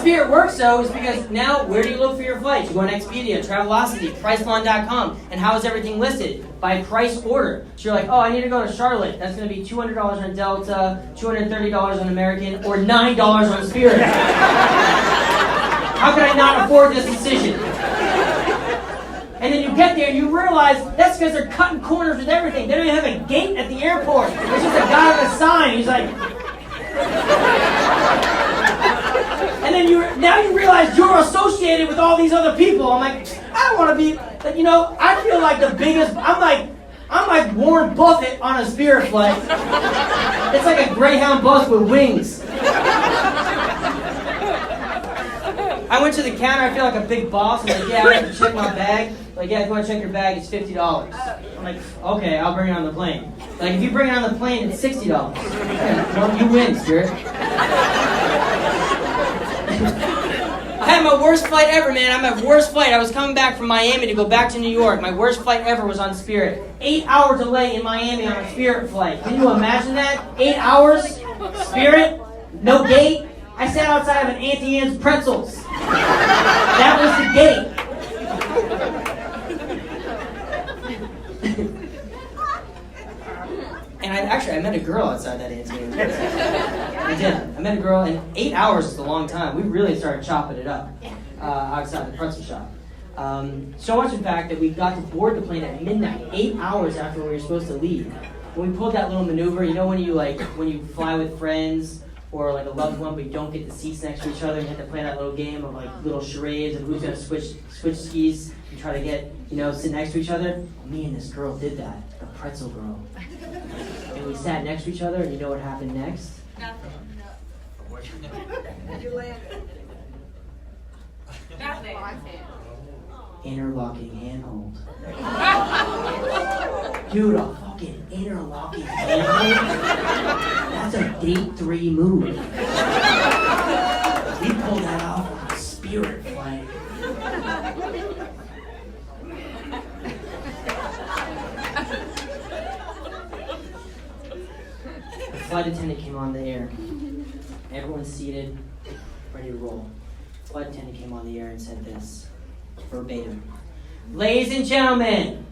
Spirit works, though, is because now, where do you look for your flights? You go on Expedia, Travelocity, Priceline.com, and how is everything listed? By price order. So you're like, oh, I need to go to Charlotte. That's going to be $200 on Delta, $230 on American, or $9 on Spirit. How could I not afford this decision? And then you get there and you realize that's because they're cutting corners with everything. They don't even have a gate at the airport. There's just a guy with a sign. He's like... And then now you realize you're associated with all these other people. I'm like, I don't want to be... I feel like the biggest... I'm like Warren Buffett on a Spirit flight. It's like a Greyhound bus with wings. I went to the counter, I feel like a big boss. I'm like, yeah, I have to check my bag. Like, yeah, if you want to check your bag, it's $50. I'm like, okay, I'll bring it on the plane. Like, if you bring it on the plane, it's $60. Yeah, you win, Spirit. I had my worst flight ever, man. I'm at worst flight. I was coming back from Miami to go back to New York. My worst flight ever was on Spirit. 8-hour delay in Miami on a Spirit flight. Can you imagine that? 8 hours? Spirit? No gate? I sat outside of an Auntie Anne's Pretzels. That was the gate. And I met a girl outside that Auntie Anne's Pretzels. I did. I met a girl, and 8 hours is a long time. We really started chopping it up outside the pretzel shop. So much, in fact, that we got to board the plane at midnight, 8 hours after we were supposed to leave. When we pulled that little maneuver, you know when you fly with friends or like a loved one, but you don't get the seats next to each other, and you have to play that little game of like little charades of who's gonna switch skis and try to get, sit next to each other. Me and this girl did that, the pretzel girl. And we sat next to each other, and you know what happened next? Nothing. You landed. Nothing. Interlocking handhold. Dude, a fucking interlocking handhold? That's a date 3 move. We pulled that off on a Spirit flight. The flight attendant came on the air. Everyone's seated, ready to roll. The flight attendant came on the air and said this, verbatim. Ladies and gentlemen,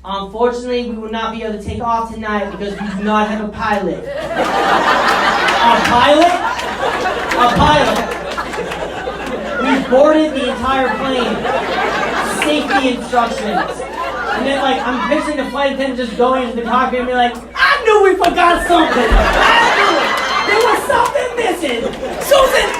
unfortunately, we will not be able to take off tonight because we do not have a pilot. A pilot? A pilot. We boarded the entire plane. Safety instructions. And then, I'm picturing the flight attendant just going into the cockpit and be like, I knew we forgot something. I knew it. There was something missing. Susan,